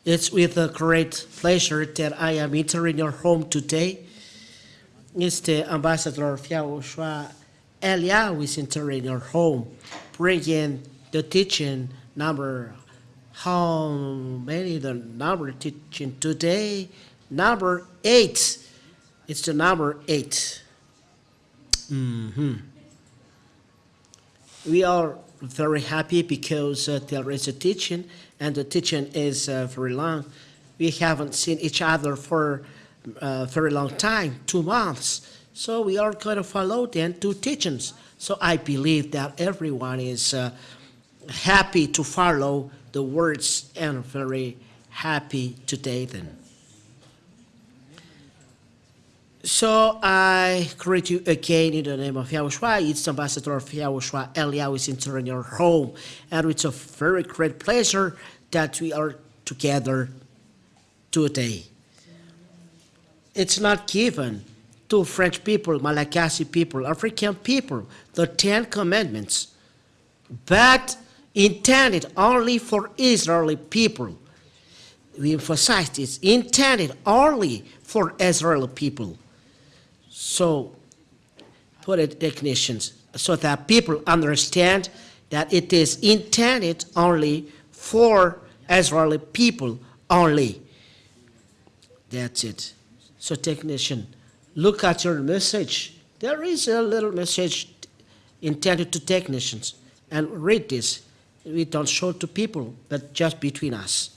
It's with a great pleasure that I am entering your home today. It's the Ambassador of YAHOSHUAH Elia who is entering your home, bringing the teaching number. How many the number teaching today? Number 8. It's the number 8. We are very happy because there is a teaching, and the teaching is very long. We haven't seen each other for a very long time, 2 months. So we are going to follow then 2 teachings. So I believe that everyone is happy to follow the words and very happy today then. So I greet you again in the name of YAHOSHUAH. It's the Ambassador of YAHOSHUAH Elia who is entering your home. And it's a very great pleasure that we are together today. It's not given to French people, Malagasy people, African people, the 10 commandments, but intended only for Israeli people. We emphasize this, intended only for Israeli people. So, put it definitions so that people understand that it is intended only for Israeli people only. That's it. So, technician, look at your message. There is a little message intended to technicians. And read this. We don't show it to people, but just between us.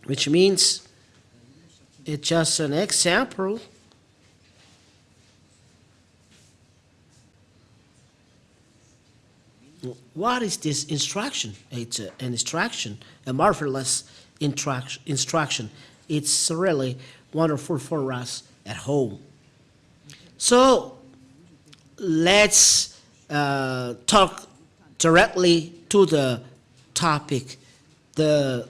Which means it's just an example. What is this instruction? It's an instruction, a marvelous instruction. It's really wonderful for us at home. So let's talk directly to the topic, the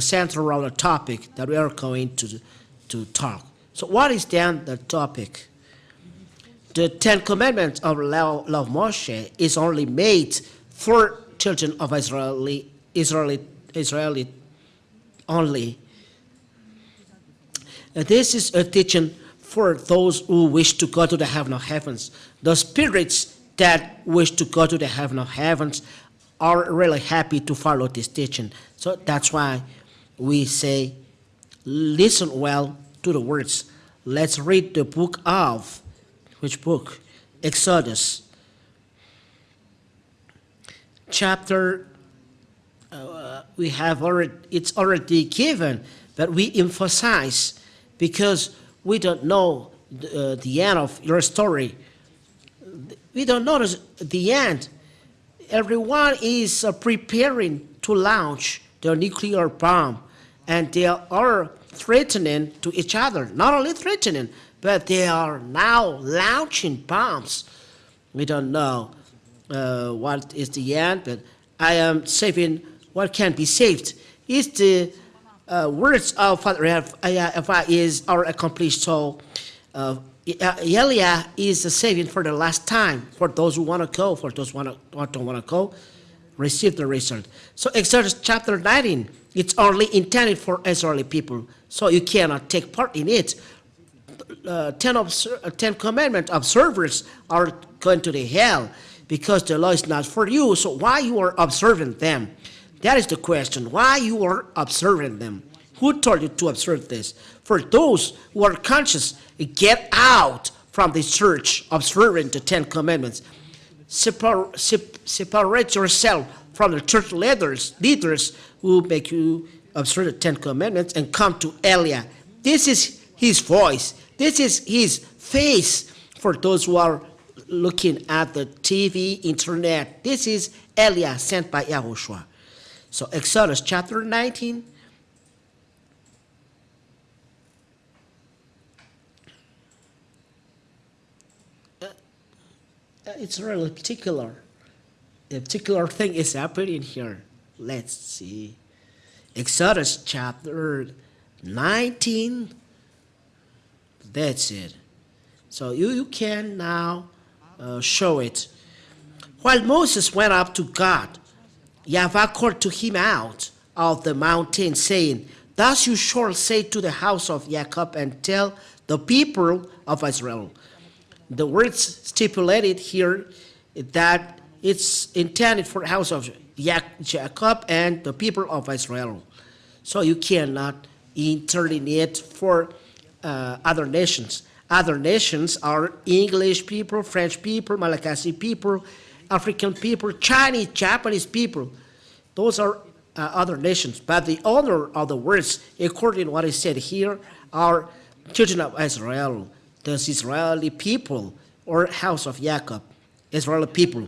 center of the topic that we are going to talk. So what is then the topic? The 10 Commandments of law of Moshe is only made for children of Israeli only. This is a teaching for those who wish to go to the heaven of heavens. The spirits that wish to go to the heaven of heavens are really happy to follow this teaching. So that's why we say, listen well to the words. Let's read the book of, which book? Exodus. Chapter, it's already given, but we emphasize because we don't know the end of your story. We don't know the end. Everyone is preparing to launch their nuclear bomb, and they are threatening to each other. Not only threatening, but they are now launching bombs. We don't know what is the end, but I am saving what can be saved. It's the words of Father YAHVAH are accomplished. So Elia is the saving for the last time. For those who want to go, for those who don't want to go, receive the result. So Exodus chapter 19, it's only intended for Israeli people. So you cannot take part in it. 10 commandment observers are going to the hell because the law is not for you. So why you are observing them? That is the question. Why you are observing them? Who told you to observe this? For those who are conscious, get out from the church observing the 10 commandments. Separate yourself from the church leaders who make you observe the 10 commandments and come to Elia. This is his voice. This is his face for those who are looking at the TV, internet. This is Elia sent by YAHOSHUAH. So Exodus chapter 19. It's really particular. A particular thing is happening here. Let's see. Exodus chapter 19. That's it. So you can now show it. While Moses went up to God, YAHVAH called to him out of the mountain, saying, Thus you shall say to the house of Jacob and tell the people of Israel. The words stipulated here that it's intended for the house of Jacob and the people of Israel. So you cannot interlineate for other nations. Other nations are English people, French people, Malagasy people, African people, Chinese, Japanese people. Those are other nations. But the owner of the words, according to what is said here, are children of Israel, the Israeli people, or house of Jacob, Israeli people.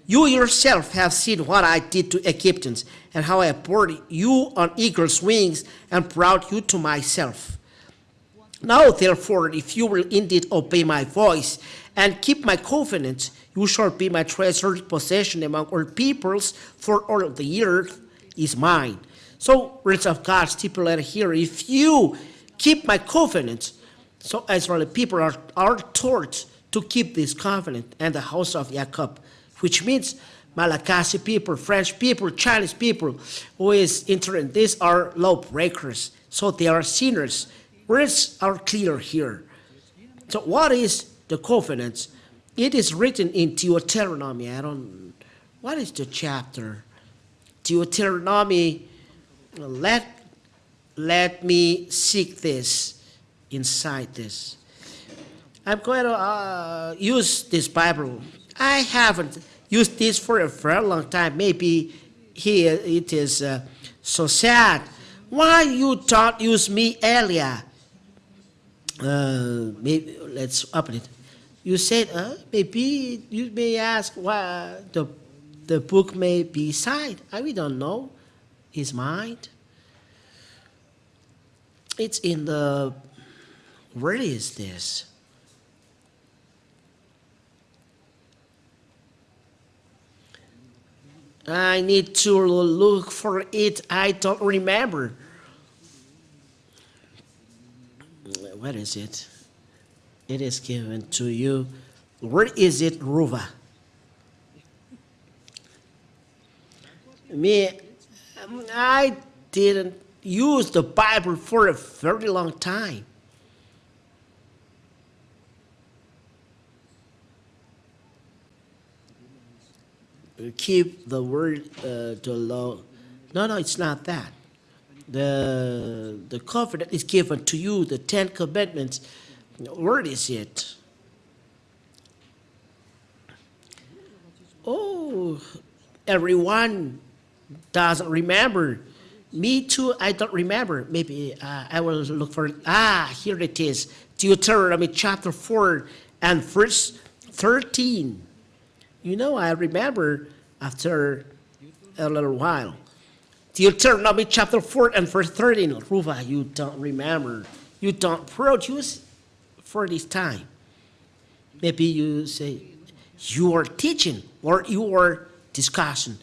You yourself have seen what I did to Egyptians, and how I brought you on eagle's wings and brought you to myself. Now, therefore, if you will indeed obey my voice and keep my covenant, you shall be my treasured possession among all peoples, for all of the earth is mine. So, words of God stipulated here, if you keep my covenant, so Israeli people are taught to keep this covenant and the house of Jacob, which means Malagasy people, French people, Chinese people, who is entering, these are lawbreakers, so they are sinners. Words are clear here. So what is the covenant? It is written in Deuteronomy. What is the chapter? Deuteronomy, let me seek this inside this. I'm going to use this Bible. I haven't used this for a very long time. Maybe here it is so sad. Why you don't use me earlier? Maybe let's open it. You said maybe you may ask why the book may be signed. We don't know his mind. It's in the, where is this? I need to look for it. I don't remember. Where is it? It is given to you. Where is it, Ruva? I didn't use the Bible for a very long time. Keep the word, the law. No, it's not that. The covenant is given to you, the 10 commandments. Where is it? Oh, everyone doesn't remember. Me too, I don't remember. Maybe I will look for it. Here it is. Deuteronomy chapter 4 and verse 13. You know, I remember after a little while. Deuteronomy chapter 4 and verse 13. Ruva, you don't remember. You don't produce for this time. Maybe you say, you are teaching or you are discussing.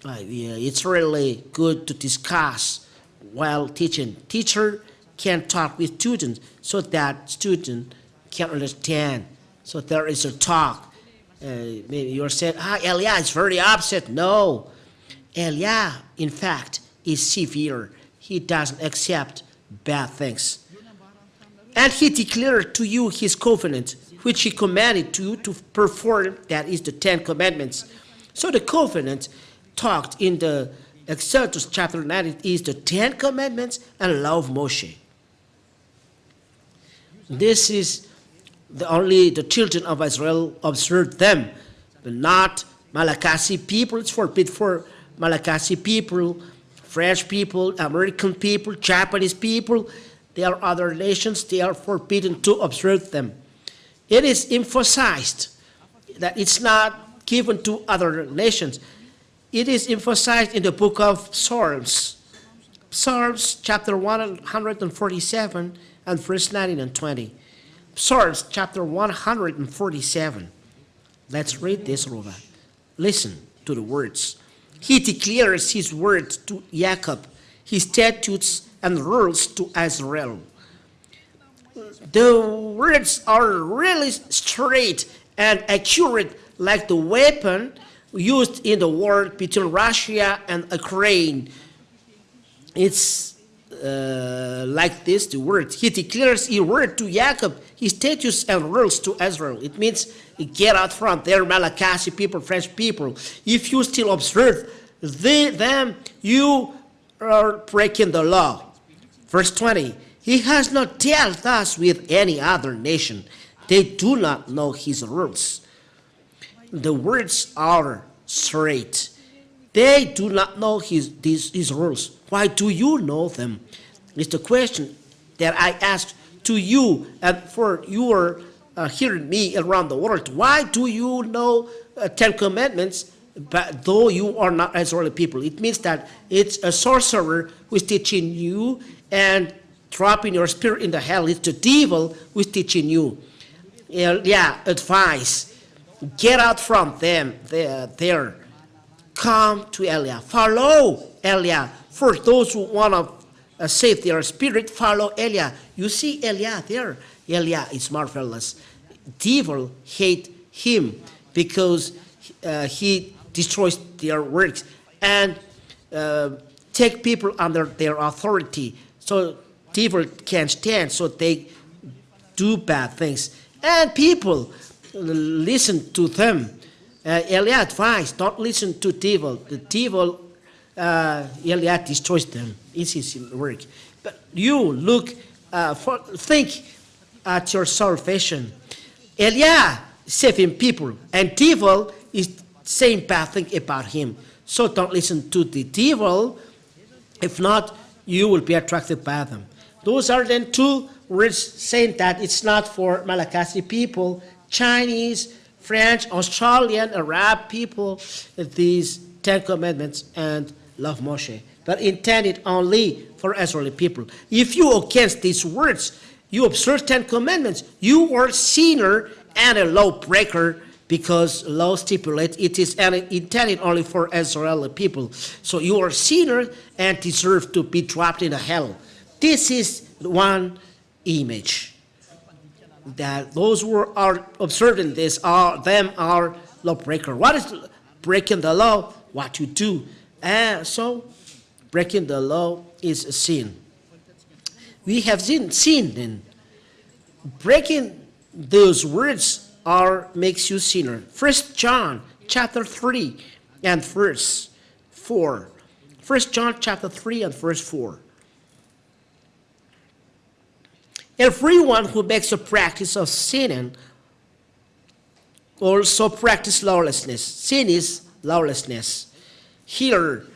Yeah, it's really good to discuss while teaching. Teacher can talk with students so that student can understand. So there is a talk. Maybe you're saying, Eliah is very upset. No. Eliah, in fact, is severe. He doesn't accept bad things. And he declared to you his covenant, which he commanded to you to perform, that is the 10 commandments. So the covenant talked in the Exodus chapter 9 is the 10 commandments and law of Moshe. This is only the children of Israel observed them, but not Malagasy people. It's forbidden for Malagasy people, French people, American people, Japanese people. There are other nations, they are forbidden to observe them. It is emphasized that it's not given to other nations. It is emphasized in the book of Psalms. Psalms chapter 147 and verse 19 and 20. Psalms chapter 147. Let's read this, Ruva. Listen to the words. He declares his word to Jacob, his statutes and rules to Israel. The words are really straight and accurate, like the weapon used in the war between Russia and Ukraine. It's like this, the word. He declares a word to Jacob, his statutes and rules to Israel. It means get out from there, Malachi people, French people. If you still observe them, you are breaking the law. Verse 20, he has not dealt thus with any other nation. They do not know his rules. The words are straight. They do not know his rules. Why do you know them? It's the question that I ask to you and for you are hearing me around the world. Why do you know 10 commandments, but though you are not Israeli people? It means that it's a sorcerer who is teaching you and dropping your spirit in the hell. It's the devil who is teaching you. Advice. Get out from them there. Come to Eliah. Follow Eliah. For those who want to save their spirit, follow Eliah. You see Eliah there. Eliah is marvelous. Devil hate him because he destroys their works and take people under their authority. So devil can't stand, so they do bad things. And people listen to them. Eliah advised, don't listen to devil. The devil, Eliah destroys them. It's his work. But you look, think at your salvation. Eliah saving people, and devil is saying bad thing about him. So don't listen to the devil. If not, you will be attracted by them. Those are then two words saying that it's not for Malagasy people, Chinese, French, Australian, Arab people, these 10 commandments and love Moshe, but intended only for Israeli people. If you against these words, you observe 10 commandments, you are sinner and a lawbreaker, because law stipulates it is intended only for Israeli people. So you are sinner and deserve to be dropped in the hell. This is one image. That those who are observing this are lawbreaker. What is breaking the law? What you do. So breaking the law is a sin. We have seen then. Breaking those words makes you sinner. 1 John chapter 3 and verse 4. 1 John chapter 3 and verse 4. Everyone who makes a practice of sinning also practice lawlessness. Sin is lawlessness. Here,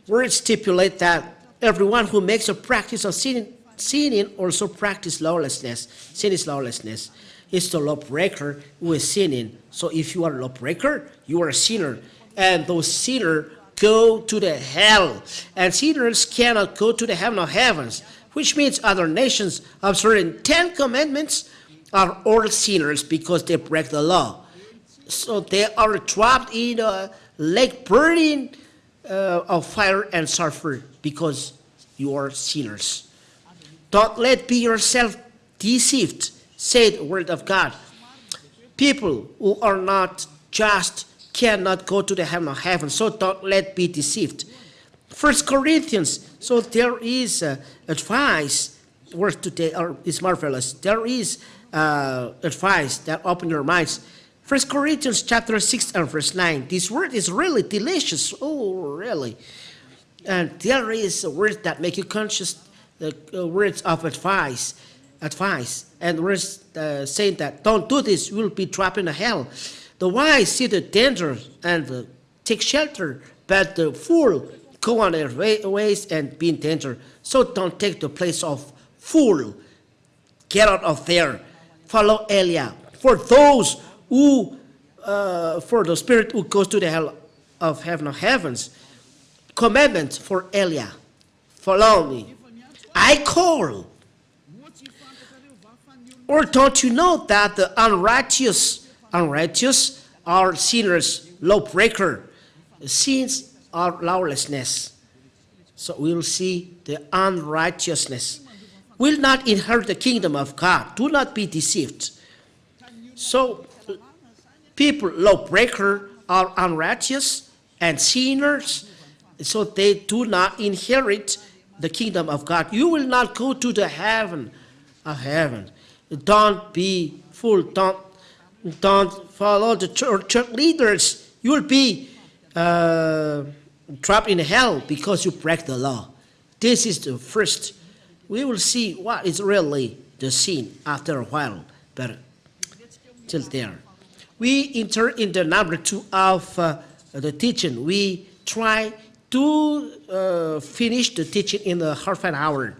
words stipulate that everyone who makes a practice of sinning also practice lawlessness. Sin is lawlessness. It's the lawbreaker who is sinning. So if you are a lawbreaker, you are a sinner. And those sinners go to the hell. And sinners cannot go to the heaven of heavens, which means other nations observing 10 commandments are all sinners because they break the law. So they are trapped in a lake burning of fire and sulfur because you are sinners. Don't let be yourself deceived, said the word of God. People who are not just cannot go to the heaven of heaven, so don't let be deceived. 1 Corinthians, so there is advice, worth today is marvelous. There is advice that open your minds. 1 Corinthians chapter 6 and verse 9. This word is really delicious. Oh, really. And there is a word that make you conscious, words of advice. And words saying that don't do this, you will be trapped in hell. The wise see the danger and take shelter, but the fool go on their ways and be in danger. So don't take the place of fool. Get out of there. Follow Eliah. For those who, for the spirit who goes to the hell of heaven of heavens, commandment for Eliah. Follow me. I call. Or don't you know that the unrighteous are sinners, lawbreaker, sins are lawlessness. So we will see the unrighteousness will not inherit the kingdom of God. Do not be deceived. So people, lawbreaker, are unrighteous and sinners, so they do not inherit the kingdom of God. You will not go to the heaven of heaven. Don't be fool. Don't follow the church leaders. You will be trapped in hell because you break the law. This is the first. We will see what is really the sin after a while, but till there. We enter in the number 2 of the teaching. We try to finish the teaching in a half an hour.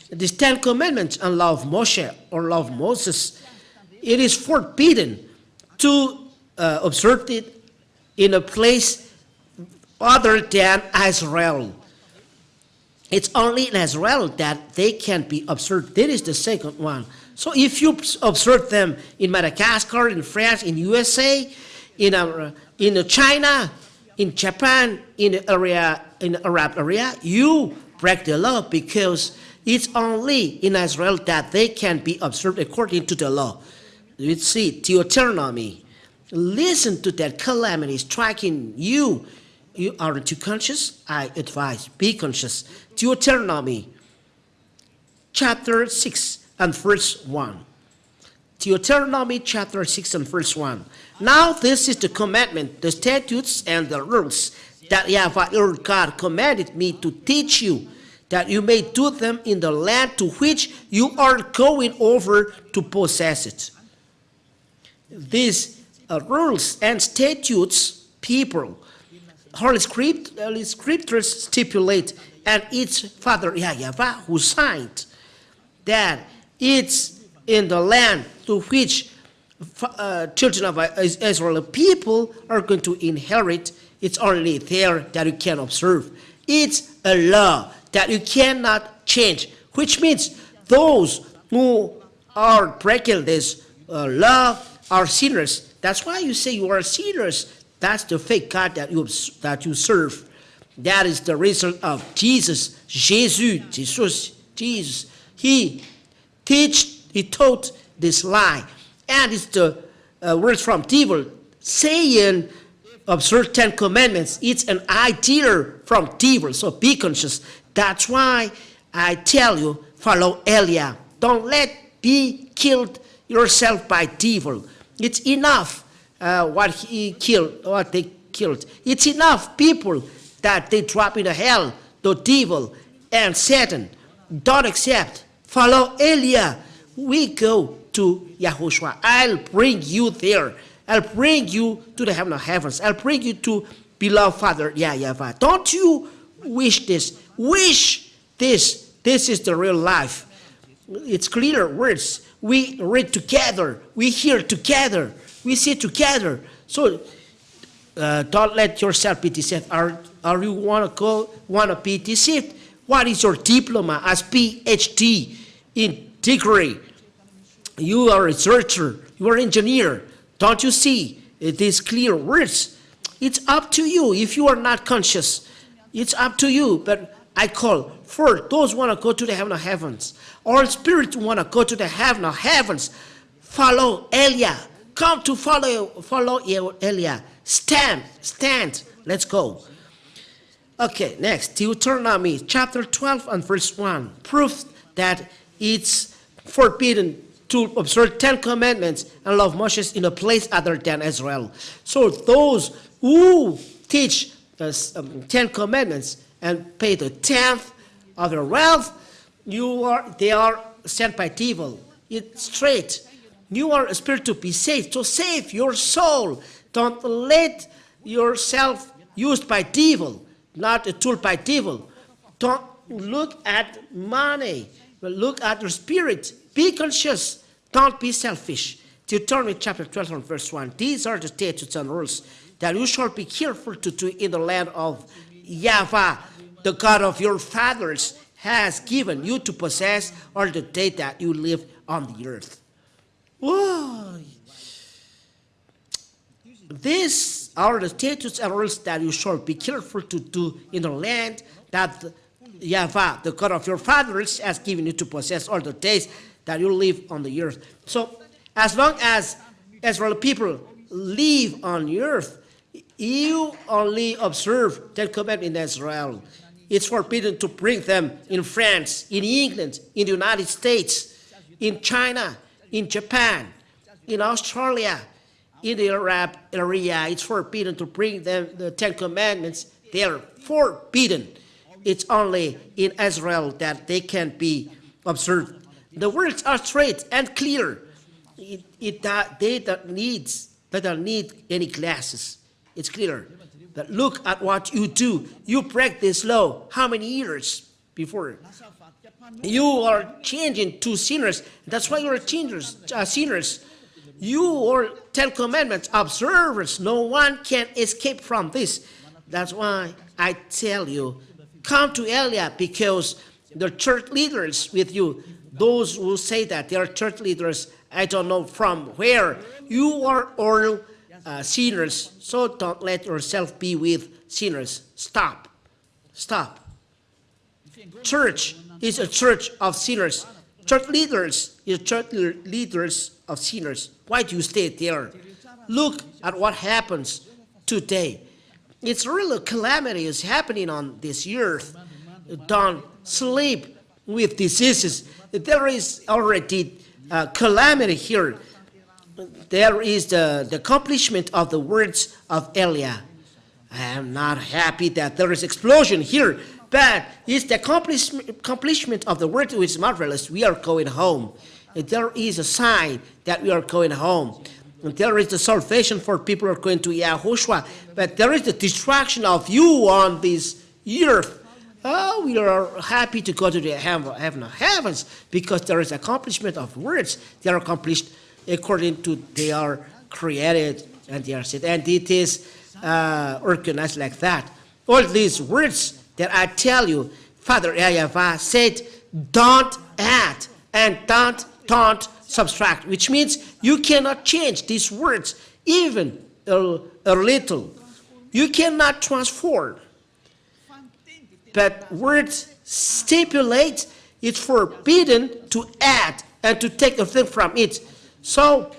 The 10 Commandments and law of Moshe or law of Moses, it is forbidden to observe it in a place other than Israel. It's only in Israel that they can be observed. That is the second one. So if you observe them in Madagascar, in France, in USA, in China, in Japan, in the Arab area, you break the law because it's only in Israel that they can be observed according to the law. You see, Deuteronomy. Listen to that calamity striking you. You aren't too conscious? I advise, be conscious. Deuteronomy chapter 6 and verse 1. Deuteronomy chapter 6 and verse 1. Now this is the commandment, the statutes and the rules that YAHVAH your God commanded me to teach you, that you may do them in the land to which you are going over to possess it. These rules and statutes, people, Holy Scriptures stipulate, and it's Father YAHVAH who signed that it's in the land to which children of Israel people are going to inherit. It's only there that you can observe. It's a law that you cannot change, which means those who are breaking this law are sinners. That's why you say you are sinners. That's the fake God that you serve. That is the result of Jesus. Jesus. He taught this lie. And it's the words from devil saying, observe 10 commandments. It's an idea from devil. So be conscious. That's why I tell you, follow Eliah. Don't be killed yourself by devil. It's enough what they killed. It's enough people that they drop in the hell, the devil and Satan. Don't accept. Follow Eliah. We go to YAHOSHUAH. I'll bring you there. I'll bring you to the heaven of heavens. I'll bring you to beloved Father YAHVAH. Don't you wish this? Wish this. This is the real life. It's clear words. We read together. We hear together. We see together. So don't let yourself be deceived. Are you want to be deceived? What is your diploma as PhD in degree? You are a researcher. You are an engineer. Don't you see these clear words? It's up to you. If you are not conscious, it's up to you. But I call for those who want to go to the heaven of heavens, or spirit want to go to the heaven of heavens. Follow Eliah. Come to follow Eliah. Stand. Let's go. Okay, next, Deuteronomy chapter 12 and verse 1. Proof that it's forbidden to observe 10 commandments and love Moses in a place other than Israel. So those who teach the 10 commandments and pay the 10th of their wealth, they are sent by devil. It's straight. You are a spirit to be saved. So save your soul. Don't let yourself used by devil, not a tool by devil. Don't look at money, but look at your spirit. Be conscious. Don't be selfish. Deuteronomy chapter 12 and verse 1. These are the statutes and rules that you shall be careful to do in the land of YAHVAH, the God of your fathers, has given you to possess all the day that you live on the earth. Whoa. These are the statutes and rules that you shall be careful to do in the land that YAHVAH, the God of your fathers, has given you to possess all the days that you live on the earth. So as long as Israel people live on the earth, You only observe Ten Commandments in Israel. It's forbidden to bring them in France, in England, in the United States, in China, in Japan, in Australia, in the Arab area. It's forbidden to bring them the Ten Commandments. They are forbidden. It's only in Israel that they can be observed. The words are straight and clear. They don't need any glasses. It's clear. But look at what you do. You break this law. How many years before? You are changing to sinners. That's why you are sinners. You are Ten Commandments observers. No one can escape from this. That's why I tell you, come to Elia, because the church leaders with you, those who say that they are church leaders, I don't know from where. You are all sinners, so don't let yourself be with sinners. Stop. Church is a church of sinners. Church leaders is church leaders of sinners. Why do you stay there? Look at what happens today. It's really a calamity is happening on this earth. Don't sleep with diseases. There is already calamity here. There is the accomplishment of the words of Elia. I am not happy that there is explosion here, but it's the accomplishment of the word which is marvelous. We are going home. And there is a sign that we are going home. And there is the salvation for people who are going to YAHOSHUAH, but there is the destruction of you on this earth. Oh, we are happy to go to the heaven of heavens because there is accomplishment of words. They are accomplished according to they are created and they are said. And it is organized like that. All these words that I tell you, Father YAHVAH said, don't add and don't subtract, which means you cannot change these words even a little. You cannot transform. But words stipulate it's forbidden to add and to take a thing from it. So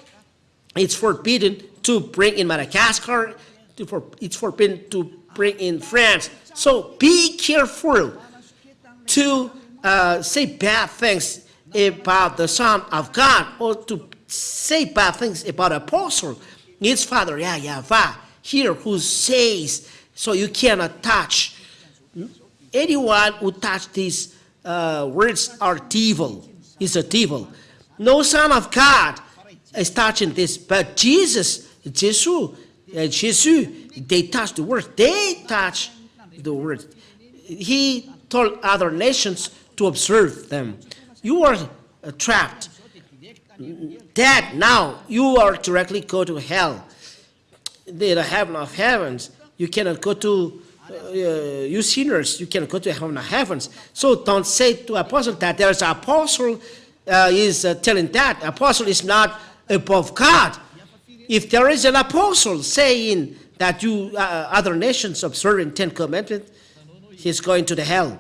it's forbidden to bring in Madagascar. It's forbidden to bring in France. So be careful to say bad things about the Son of God or to say bad things about Apostle. It's Father YAHVAH here who says, so you cannot touch. Anyone who touch these words are devil. Is a devil. No Son of God is touching this, but Jesus, they touch the word. They touch the word. He told other nations to observe them. You are trapped. Dead now. You are directly go to hell. The heaven of heavens. You cannot go to, you sinners, you cannot go to heaven of heavens. So don't say to apostle that there's an apostle is telling that. Apostle is not above God. If there is an apostle saying that you other nations observing 10 commandments, he's going to the hell.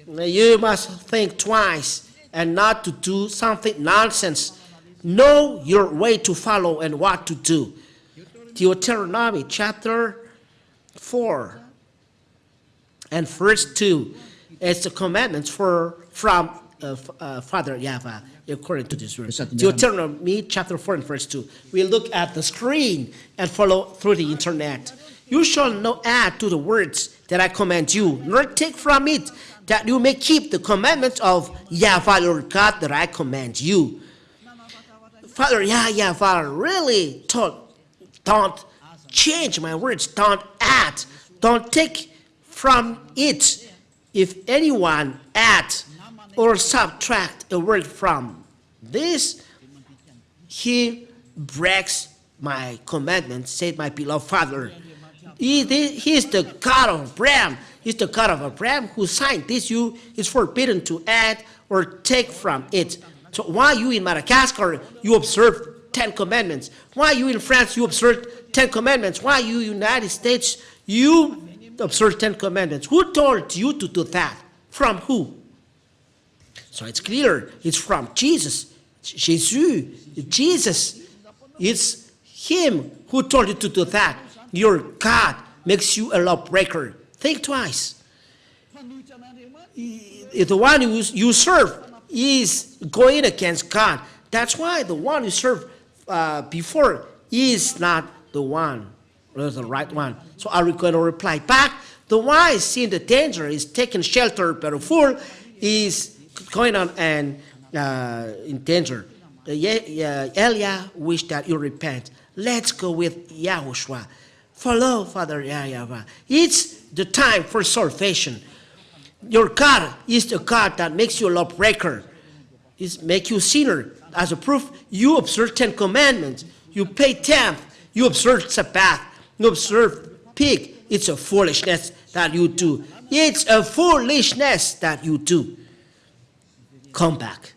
You must think twice and not to do something nonsense. Know your way to follow and what to do. Deuteronomy chapter 4 and verse 2 is the commandments from Father YAHVAH according to this verse. Deuteronomy chapter 4 and verse 2. We look at the screen and follow through the internet. You shall not add to the words that I command you, nor take from it, that you may keep the commandments of YAHVAH your God that I command you. Father YAHVAH really told, don't change my words, don't add, don't take from it. If anyone add or subtract a word from this, he breaks my commandment, said my beloved Father. He is the God of Abraham. He's the God of Abraham who signed this. You is forbidden to add or take from it. So why you in Madagascar, you observe 10 commandments? Why you in France, you observe 10 commandments? Why you in the United States, you observe 10 commandments? Who told you to do that? From who? So it's clear, it's from Jesus. Jesus. It's him who told you to do that. your God makes you a lawbreaker, think twice. If the one you serve is going against God, that's why the one you serve before is not the one, or the right one. So are we going to reply back? The wise, seeing the danger, is taking shelter, but the fool is going on and in danger. Eliah wished that you repent. Let's go with YAHOSHUAH. Follow Father YAHVAH. It's the time for salvation. Your God is the God that makes you a lawbreaker. It makes you a sinner. As a proof, you observe 10 commandments. You pay tenth. You observe Sabbath. You observe pig. It's a foolishness that you do. It's a foolishness that you do. Come back.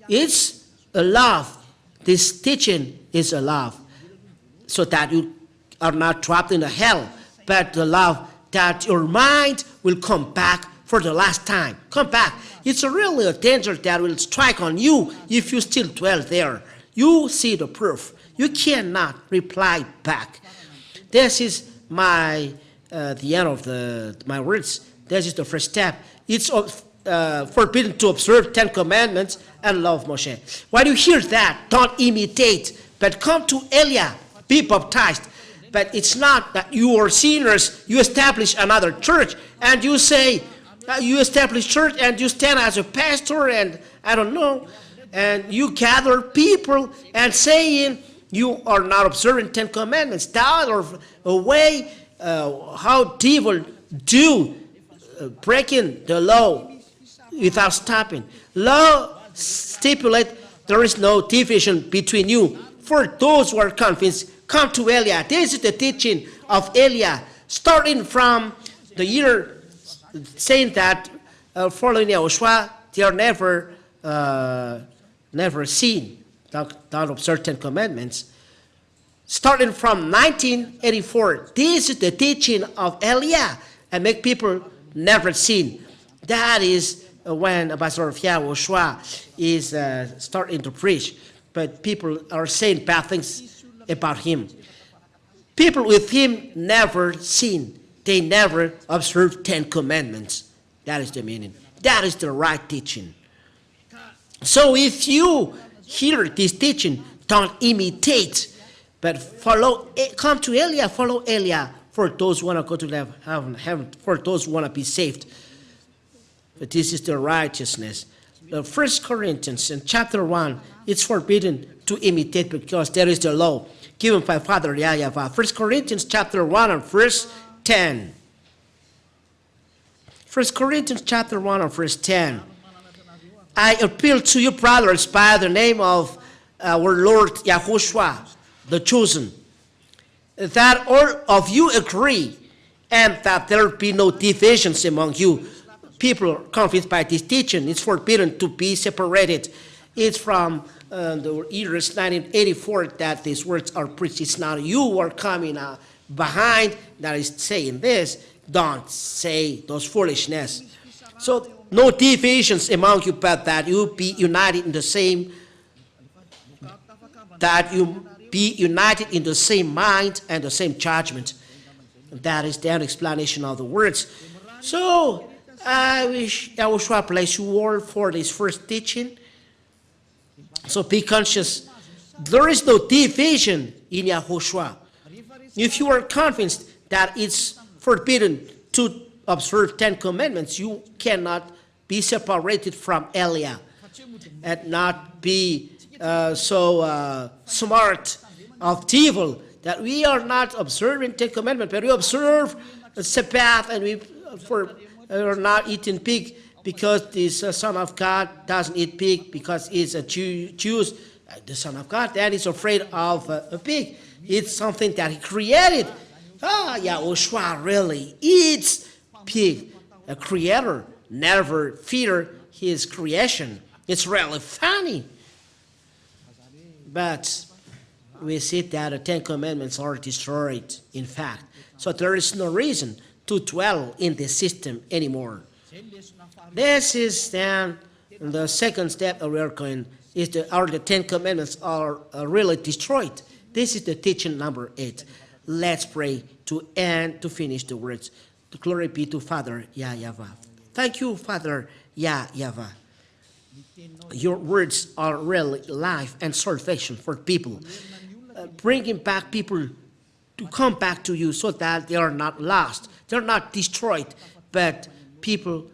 It's a love. This teaching is a love. So that you are not trapped in the hell. But the love that your mind will come back for the last time. Come back. It's really a danger that will strike on you if you still dwell there. You see the proof. You cannot reply back. This is the end of my words. This is the first step. It's forbidden to observe 10 commandments and love Moshe. When you hear that, don't imitate, but come to Eliah, be baptized. But it's not that you are sinners, you establish another church, and you say, you establish church and you stand as a pastor and I don't know, and you gather people and saying you are not observing 10 commandments. That are a way how devil do breaking the law without stopping. Law stipulate there is no division between you. For those who are convinced, come to Eliah. This is the teaching of Eliah, starting from the year saying that following YAHOSHUAH, they are never seen. Don't observe 10 commandments. Starting from 1984, this is the teaching of Eliah, and make people never seen. That is when Ambassador of YAHOSHUAH is starting to preach, but people are saying bad things about him. People with him never seen. They never observe 10 commandments. That is the meaning. That is the right teaching. So if you hear this teaching, don't imitate, but follow. Come to Eliah, follow Eliah. For those who want to go to heaven, for those who want to be saved. But this is the righteousness. 1 Corinthians in chapter 1, it's forbidden to imitate because there is the law given by Father YAHVAH. 1 Corinthians chapter 1 and verse 10. 1 Corinthians chapter 1 and verse 10. I appeal to you, brothers, by the name of our Lord YAHOSHUAH, the chosen, that all of you agree and that there be no divisions among you. People are convinced by this teaching. It's forbidden to be separated. It's from the years 1984 that these words are preached. It's not you who are coming behind that is saying this. Don't say those foolishness. So no divisions among you, but that you be united in the same, mind and the same judgment. That is the explanation of the words. So I wish YAHOSHUAH bless you all for this first teaching. So be conscious. There is no division in YAHOSHUAH. If you are convinced that it's forbidden to observe 10 commandments, you cannot be separated from Eliah and not be so smart of devil that we are not observing 10 commandments, but we observe Sabbath and we are not eating pig because the Son of God doesn't eat pig because he's a Jew. The Son of God that is afraid of a pig. It's something that he created. YAHOSHUAH really eats pig. A creator never fear his creation. It's really funny. But we see that the 10 commandments are destroyed, in fact. So there is no reason to dwell in this system anymore. This is then the second step that we are going, is the 10 commandments are really destroyed. This is the teaching number 8. let's pray to end, to finish the words. Glory be to Father YAHVAH. Thank you, Father YAHVAH. Your words are really life and salvation for people, bringing back people to come back to you so that they are not lost, they're not destroyed, but people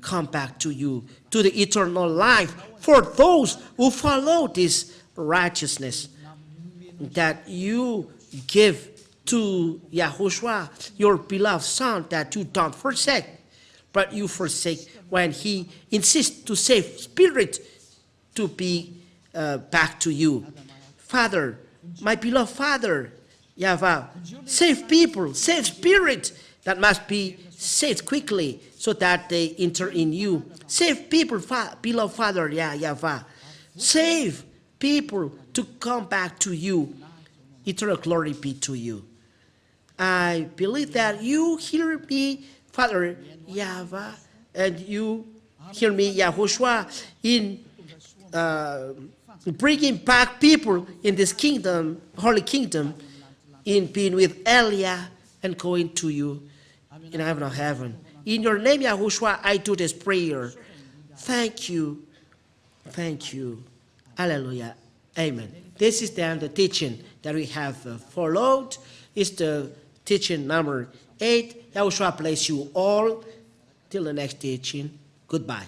come back to you, to the eternal life for those who follow this righteousness that you give to YAHOSHUAH, your beloved Son, that you don't forsake, but you forsake when he insists to save spirit to be back to you. Father, my beloved Father, YAHVAH, save people, save spirit that must be saved quickly so that they enter in you. Save people, beloved Father, YAHVAH. Save people to come back to you. Eternal glory be to you. I believe that you hear me, Father YAHVAH, and you hear me, YAHOSHUAH, in bringing back people in this kingdom, holy kingdom, in being with Elia and going to you in heaven of heaven. In your name, YAHOSHUAH, I do this prayer. Thank you. Thank you. Hallelujah. Amen. This is then the teaching that we have followed. It's the teaching number 8. YAHOSHUAH bless you all. Till the next teaching. Goodbye.